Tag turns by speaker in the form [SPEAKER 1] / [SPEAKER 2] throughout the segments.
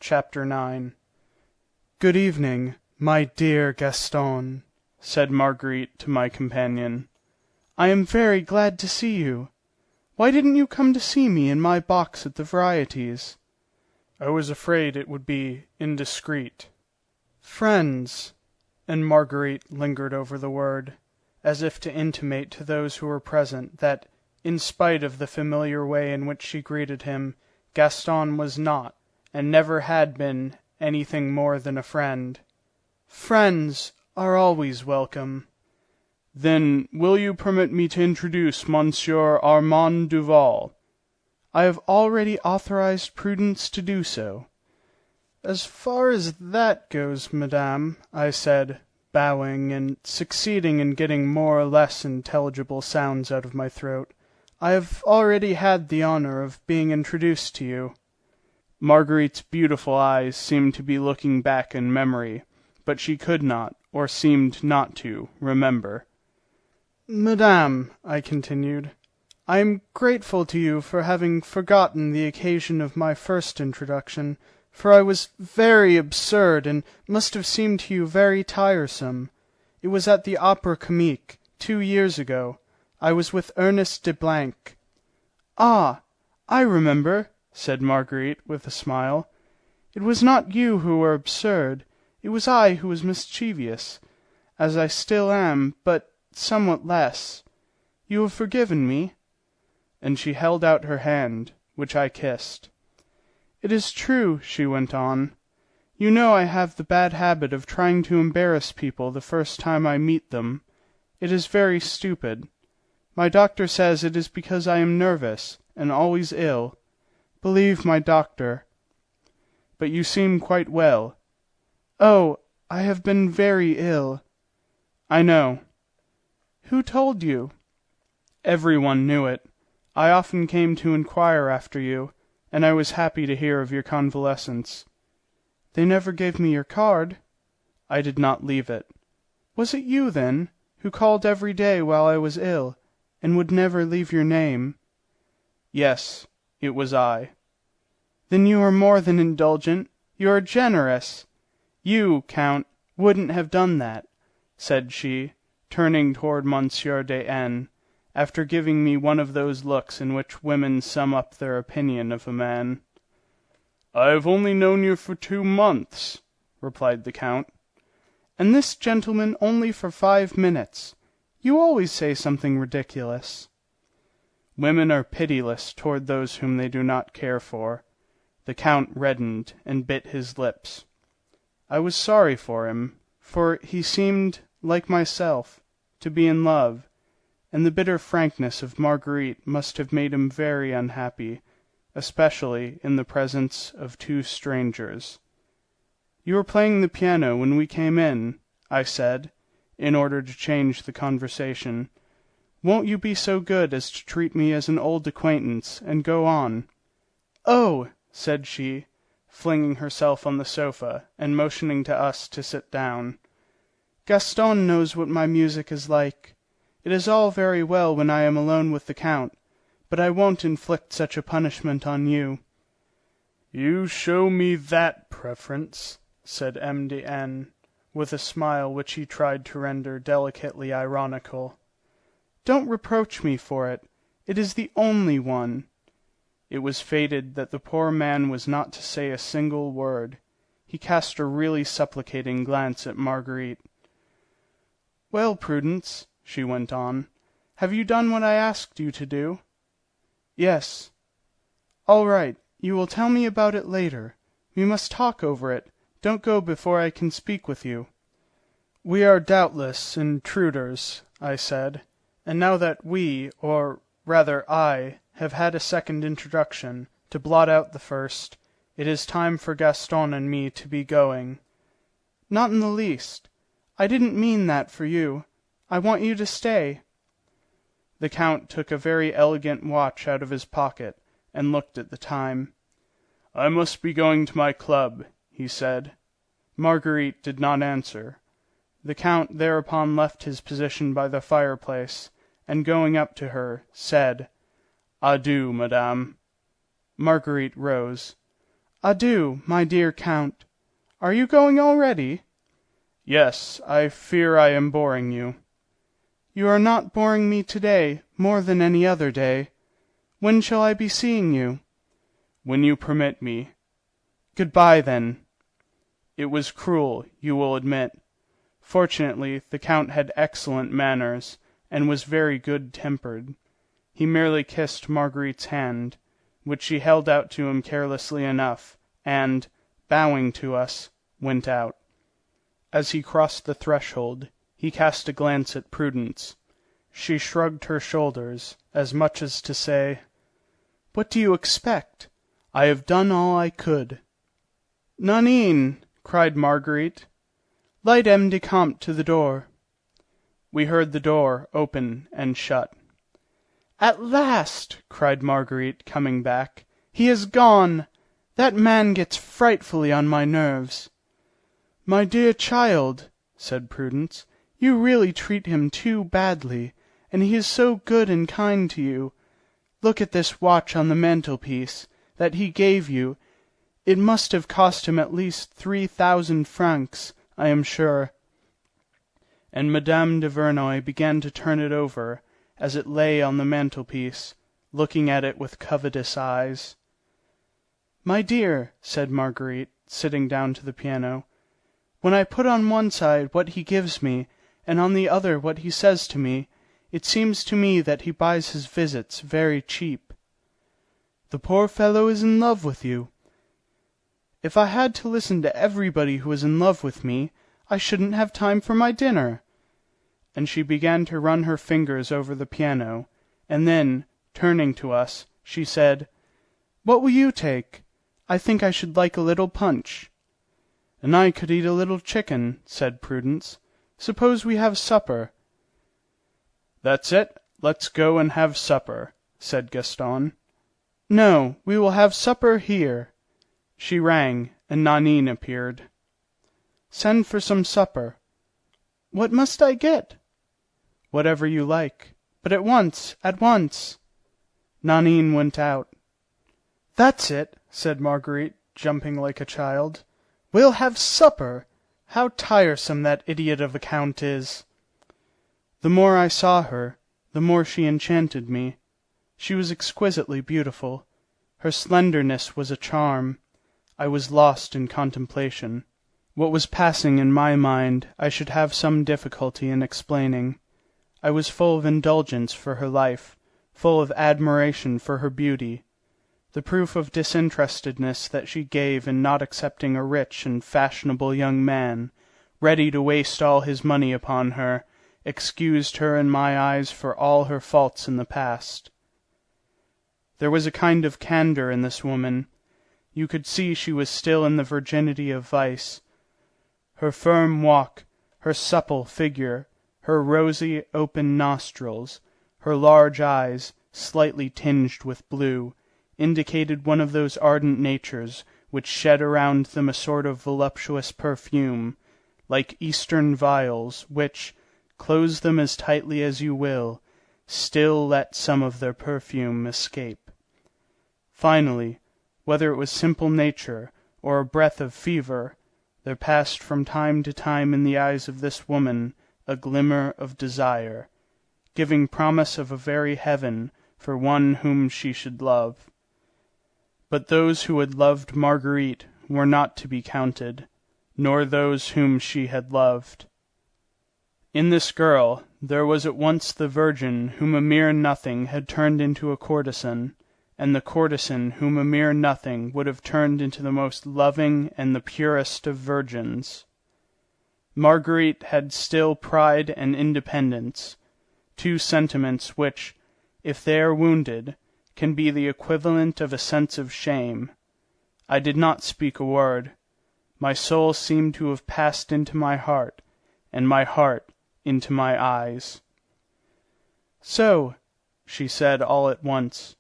[SPEAKER 1] Chapter 9. "Good evening, my dear Gaston," said Marguerite to my companion. "I am very glad to see you. Why didn't you come to see me in my box at the Varieties?" "I was afraid it would be indiscreet." "Friends," and Marguerite lingered over the word, as if to intimate to those who were present that, in spite of the familiar way in which she greeted him, Gaston was not, and never had been, anything more than a friend. "Friends are always welcome."
[SPEAKER 2] "Then will you permit me to introduce Monsieur Armand Duval?"
[SPEAKER 1] "I have already authorized Prudence to do so." "As far as that goes, madame," I said, bowing, and succeeding in getting more or less intelligible sounds out of my throat, "I have already had the honor of being introduced to you."
[SPEAKER 2] Marguerite's beautiful eyes seemed to be looking back in memory, but she could not, or seemed not to, remember.
[SPEAKER 1] "Madame," I continued, "I am grateful to you for having forgotten the occasion of my first introduction, for I was very absurd and must have seemed to you very tiresome. It was at the Opera Comique, 2 years ago. I was with Ernest de Blanc." "Ah, I remember," said Marguerite, with a smile. "It was not you who were absurd. It was I who was mischievous, as I still am, but somewhat less. You have forgiven me?" And she held out her hand, which I kissed. "It is true," she went on. "You know I have the bad habit of trying to embarrass people the first time I meet them. It is very stupid. My doctor says it is because I am nervous, and always ill. Believe my doctor."
[SPEAKER 2] "But you seem quite well."
[SPEAKER 1] "Oh, I have been very ill."
[SPEAKER 2] "I know."
[SPEAKER 1] "Who told you?"
[SPEAKER 2] "Everyone knew it. I often came to inquire after you, and I was happy to hear of your convalescence."
[SPEAKER 1] "They never gave me your card."
[SPEAKER 2] "I did not leave it."
[SPEAKER 1] "Was it you, then, who called every day while I was ill, and would never leave your name?"
[SPEAKER 2] "Yes, it was I."
[SPEAKER 1] "Then you are more than indulgent. You are generous. You, Count, wouldn't have done that," said she, turning toward Monsieur de N., after giving me one of those looks in which women sum up their opinion of a man.
[SPEAKER 2] "I have only known you for 2 months," replied the Count.
[SPEAKER 1] "And this gentleman only for 5 minutes. You always say something ridiculous."
[SPEAKER 2] Women are pitiless toward those whom they do not care for. The Count reddened and bit his lips. I was sorry for him, for he seemed, like myself, to be in love, and the bitter frankness of Marguerite must have made him very unhappy, especially in the presence of 2 strangers. "You were playing the piano when we came in," I said, in order to change the conversation. "Won't you be so good as to treat me as an old acquaintance, and go on?" "Oh!" said she, flinging herself on the sofa and motioning to us to sit down. "Gaston knows what my music is like. It is all very well when I am alone with the Count, but I won't inflict such a punishment on you." "You show me that preference,"
[SPEAKER 1] said M. de N., with a smile which he tried to render delicately ironical. "Don't reproach me for it. It is the only one." It was fated that the poor man was not to say a single word. He cast a really supplicating glance at Marguerite. "Well, Prudence," she went on, "have you done what I asked you to do?" "Yes." "All right. You will tell me about it later. We must talk over it. Don't go before I can speak with you." "We are doubtless intruders," I said, "and now that we, or rather I, have had a second introduction, to blot out the first, it is time for Gaston and me to be going." "Not in the least. I didn't mean that for you. I want you to stay." The Count took a very elegant watch out of his pocket and looked at the time.
[SPEAKER 2] "I must be going to my club," he said.
[SPEAKER 1] Marguerite did not answer. The Count thereupon left his position by the fireplace, and going up to her, said, "Adieu, madame." Marguerite rose. Adieu, my dear Count. Are you going already?
[SPEAKER 2] Yes, I fear I am boring you.
[SPEAKER 1] You are not boring me today more than any other day. When shall I be seeing you?
[SPEAKER 2] When you permit me.
[SPEAKER 1] Good-bye, then.
[SPEAKER 2] It was cruel, you will admit. Fortunately, the Count had excellent manners, and was very good-tempered. He merely kissed Marguerite's hand, which she held out to him carelessly enough, and, bowing to us, went out. As he crossed the threshold, he cast a glance at Prudence. She shrugged her shoulders, as much as to say, "What do you expect? I have done all I could." "Nanine!" cried Marguerite. "Light M. de Comte to the door." We heard the door open and shut. "At last!" cried Marguerite, coming back. "He is gone! That man gets frightfully on my nerves." "My dear child," said Prudence, "you really treat him too badly, and he is so good and kind to you. Look at this watch on the mantelpiece, that he gave you. It must have cost him at least 3,000 francs, I am sure." And Madame de Verneuil began to turn it over, as it lay on the mantelpiece, looking at it with covetous eyes. "My dear," said Marguerite, sitting down to the piano, "when I put on one side what he gives me, and on the other what he says to me, it seems to me that he buys his visits very cheap. The poor fellow is in love with you. If I had to listen to everybody who was in love with me, I shouldn't have time for my dinner." And she began to run her fingers over the piano, and then, turning to us, she said, "What will you take? I think I should like a little punch." "And I could eat a little chicken," said Prudence. "Suppose we have supper?" "That's it. Let's go and have supper," said Gaston. "No, we will have supper here." She rang, and Nanine appeared. "Send for some supper." "What must I get?" "Whatever you like. But at once, at once." Nanine went out. "That's it," said Marguerite, jumping like a child. "We'll have supper. How tiresome that idiot of a count is!" The more I saw her, the more she enchanted me. She was exquisitely beautiful. Her slenderness was a charm. I was lost in contemplation. What was passing in my mind I should have some difficulty in explaining. I was full of indulgence for her life, full of admiration for her beauty. The proof of disinterestedness that she gave in not accepting a rich and fashionable young man, ready to waste all his money upon her, excused her in my eyes for all her faults in the past. There was a kind of candor in this woman. You could see she was still in the virginity of vice. Her firm walk, her supple figure, her rosy, open nostrils, her large eyes, slightly tinged with blue, indicated one of those ardent natures which shed around them a sort of voluptuous perfume, like Eastern vials, which, close them as tightly as you will, still let some of their perfume escape. Finally, whether it was simple nature or a breath of fever, there passed from time to time in the eyes of this woman a glimmer of desire, giving promise of a very heaven for one whom she should love. But those who had loved Marguerite were not to be counted, nor those whom she had loved. In this girl there was at once the virgin whom a mere nothing had turned into a courtesan, and the courtesan whom a mere nothing would have turned into the most loving and the purest of virgins. Marguerite had still pride and independence, two sentiments which, if they are wounded, can be the equivalent of a sense of shame. I did not speak a word. My soul seemed to have passed into my heart, and my heart into my eyes. "So," she said all at once,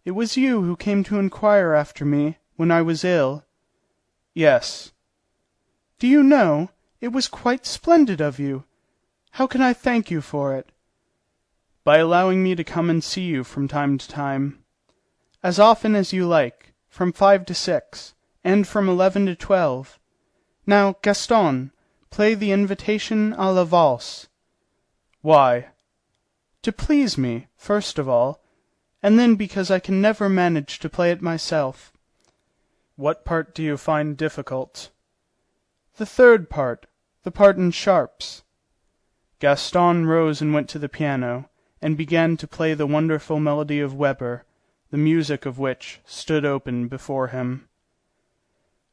[SPEAKER 2] "it was you who came to inquire after me when I was ill?" "Yes." "Do you know, it was quite splendid of you. How can I thank you for it?" "By allowing me to come and see you from time to time." "As often as you like, from 5 to 6,
[SPEAKER 1] and from 11 to 12. Now, Gaston, play the Invitation à la Valse."
[SPEAKER 2] "Why?"
[SPEAKER 1] "To please me, first of all, and then because I can never manage to play it myself."
[SPEAKER 2] "What part do you find difficult?"
[SPEAKER 1] "The third part, the part in sharps."
[SPEAKER 2] Gaston rose and went to the piano, and began to play the wonderful melody of Weber, the music of which stood open before him.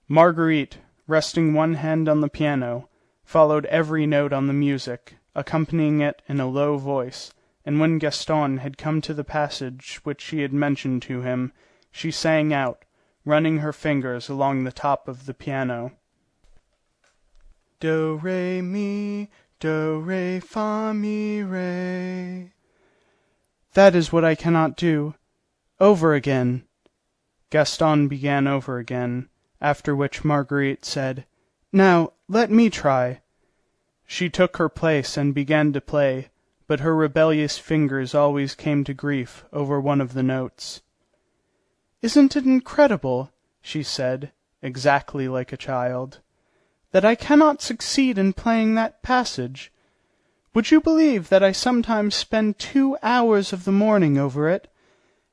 [SPEAKER 2] Marguerite, resting one hand on the piano, followed every note on the music, accompanying it in a low voice, and when Gaston had come to the passage which she had mentioned to him, she sang out, running her fingers along the top of the piano:
[SPEAKER 1] "Do, re, mi, do, re, fa, mi, re." "That is what I cannot do. Over again."
[SPEAKER 2] Gaston began over again, after which Marguerite said,
[SPEAKER 1] "Now let me try."
[SPEAKER 2] She took her place and began to play, but her rebellious fingers always came to grief over one of the notes.
[SPEAKER 1] "Isn't it incredible,"
[SPEAKER 2] she said, exactly like a child,
[SPEAKER 1] "that I cannot succeed in playing that passage? Would you believe that I sometimes spend 2 hours of the morning over it?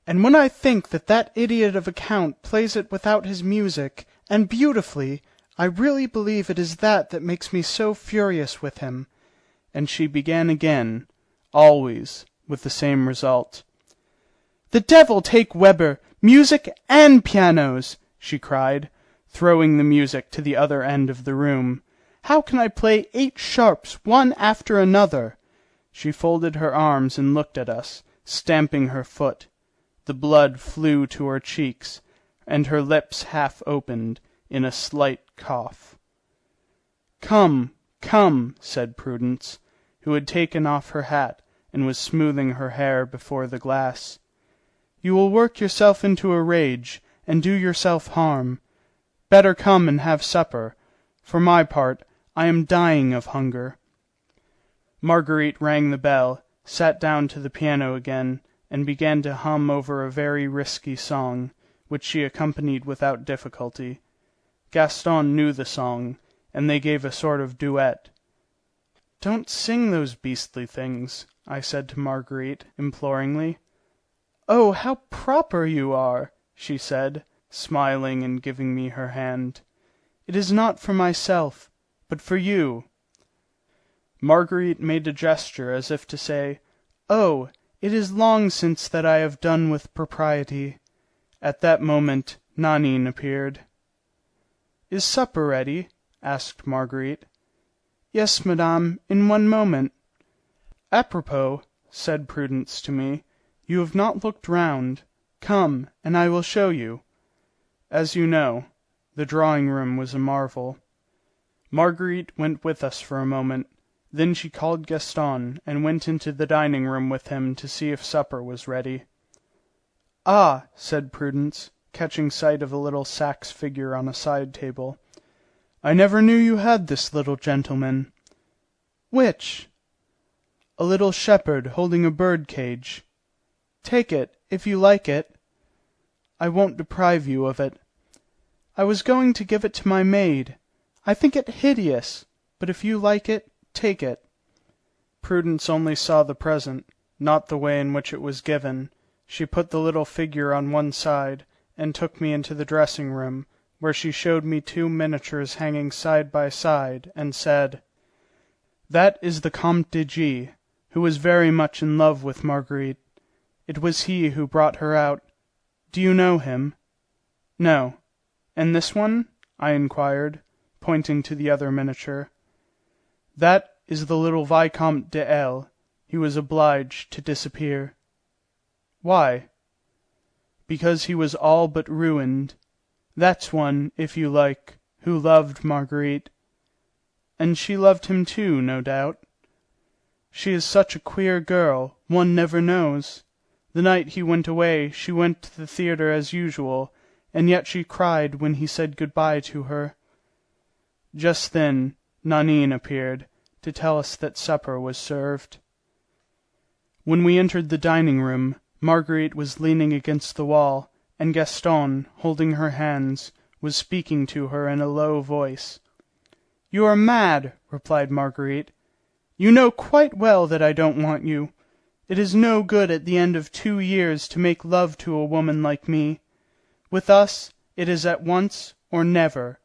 [SPEAKER 1] And when I think that that idiot of a count plays it without his music, and beautifully, I really believe it is that makes me so furious with him."
[SPEAKER 2] And she began again, always with the same result.
[SPEAKER 1] "The devil take Weber, music and pianos!" she cried,
[SPEAKER 2] throwing the music to the other end of the room.
[SPEAKER 1] "How can I play 8 sharps one after another?"
[SPEAKER 2] She folded her arms and looked at us, stamping her foot. The blood flew to her cheeks, and her lips half opened in a slight cough. "Come, come," said Prudence, who had taken off her hat and was smoothing her hair before the glass.
[SPEAKER 1] "You will work yourself into a rage, and do yourself harm. Better come and have supper. For my part, I am dying of hunger."
[SPEAKER 2] Marguerite rang the bell, sat down to the piano again, and began to hum over a very risky song, which she accompanied without difficulty. Gaston knew the song, and they gave a sort of duet.
[SPEAKER 1] "Don't sing those beastly things," I said to Marguerite, imploringly. "Oh, how proper you are!" she said, smiling and giving me her hand. "It is not for myself, but for you."
[SPEAKER 2] Marguerite made a gesture as if to say,
[SPEAKER 1] "Oh, it is long since that I have done with propriety."
[SPEAKER 2] At that moment Nanine appeared.
[SPEAKER 1] "Is supper ready?" asked Marguerite. "Yes, madame, in 1 moment." "Apropos," said Prudence to me, "you have not looked round. Come, and I will show you." As you know, the drawing-room was a marvel. Marguerite went with us for a moment. Then she called Gaston and went into the dining-room with him to see if supper was ready. "Ah," said Prudence, catching sight of a little Saxe figure on a side table, "I never knew you had this little gentleman." "Which?" "A little shepherd holding a bird-cage. Take it, if you like it." "I won't deprive you of it." "I was going to give it to my maid. I think it hideous, but if you like it, take it."
[SPEAKER 2] Prudence only saw the present, not the way in which it was given. She put the little figure on one side, and took me into the dressing-room, where she showed me 2 miniatures hanging side by side, and said, "That is the Comte de G., who was very much in love with Marguerite. It was he who brought her out. Do you know him?" "No." "And this one?" I inquired, pointing to the other miniature. "That is the little Vicomte de L. He was obliged to disappear."
[SPEAKER 1] "Why?"
[SPEAKER 2] "Because he was all but ruined. That's one, if you like, who loved Marguerite."
[SPEAKER 1] "And she loved him too, no doubt." "She is such a queer girl, one never knows. The night he went away she went to the theatre as usual, and yet she cried when he said good-bye to her."
[SPEAKER 2] Just then Nanine appeared, to tell us that supper was served. When we entered the dining-room, Marguerite was leaning against the wall, and Gaston, holding her hands,
[SPEAKER 1] was speaking to her in a low voice. "You are mad," replied Marguerite. "You know quite well that I don't want you. It is no good at the end of 2 years to make love to a woman like me. With us it is at once or never.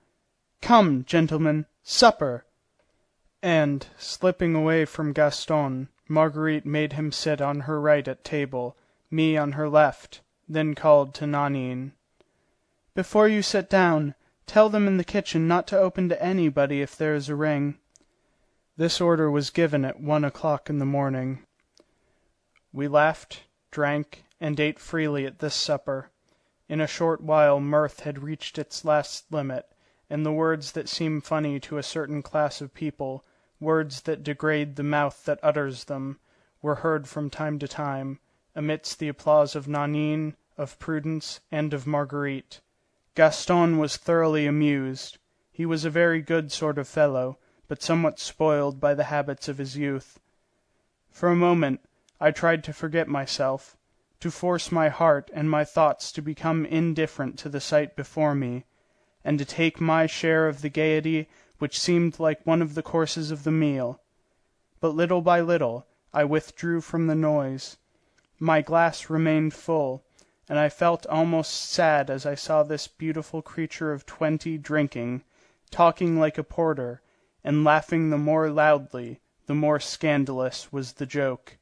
[SPEAKER 1] Come, gentlemen, supper." And, slipping away from Gaston, Marguerite made him sit on her right at table, me on her left, then called to Nanine. "Before you sit down, tell them in the kitchen not to open to anybody if there is a ring." This order was given at 1 o'clock in the morning. We laughed, drank, and ate freely at this supper. In a short while mirth had reached its last limit, and the words that seem funny to a certain class of people, words that degrade the mouth that utters them, were heard from time to time, amidst the applause of Nanine, of Prudence, and of Marguerite. Gaston was thoroughly amused. He was a very good sort of fellow, but somewhat spoiled by the habits of his youth. For a moment I tried to forget myself, to force my heart and my thoughts to become indifferent to the sight before me, and to take my share of the gaiety which seemed like one of the courses of the meal. But little by little I withdrew from the noise. My glass remained full, and I felt almost sad as I saw this beautiful creature of 20 drinking, talking like a porter, and laughing the more loudly, the more scandalous was the joke.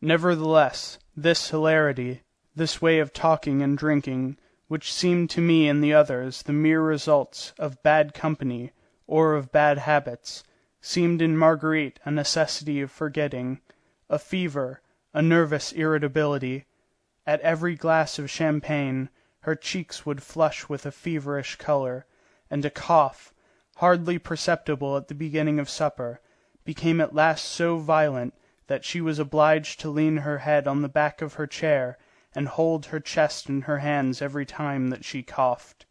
[SPEAKER 1] Nevertheless, this hilarity, this way of talking and drinking, which seemed to me and the others the mere results of bad company or of bad habits, seemed in Marguerite a necessity of forgetting, a fever, a nervous irritability. At every glass of champagne her cheeks would flush with a feverish color, and a cough, hardly perceptible at the beginning of supper, became at last so violent that she was obliged to lean her head on the back of her chair and hold her chest in her hands every time that she coughed.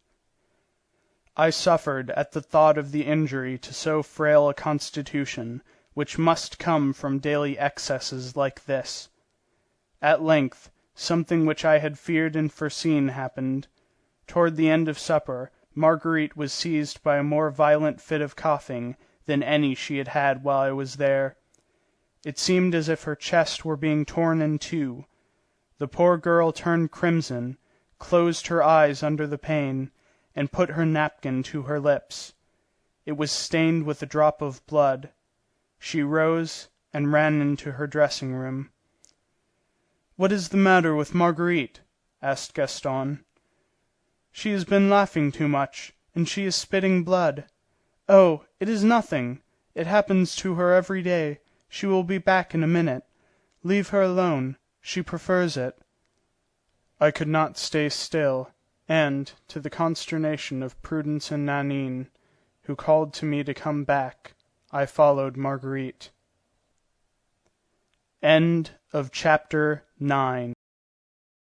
[SPEAKER 1] I suffered at the thought of the injury to so frail a constitution, which must come from daily excesses like this. At length something which I had feared and foreseen happened. Toward the end of supper Marguerite was seized by a more violent fit of coughing than any she had had while I was there. It seemed as if her chest were being torn in two. The poor girl turned crimson, closed her eyes under the pain, and put her napkin to her lips. It was stained with a drop of blood. She rose and ran into her dressing-room. "What is the matter with Marguerite?" asked Gaston. "She has been laughing too much, and she is spitting blood." "Oh, it is nothing. It happens to her every day. She will be back in a minute. Leave her alone. She prefers it." I could not stay still, and, to the consternation of Prudence and Nanine, who called to me to come back, I followed Marguerite. End of chapter 9.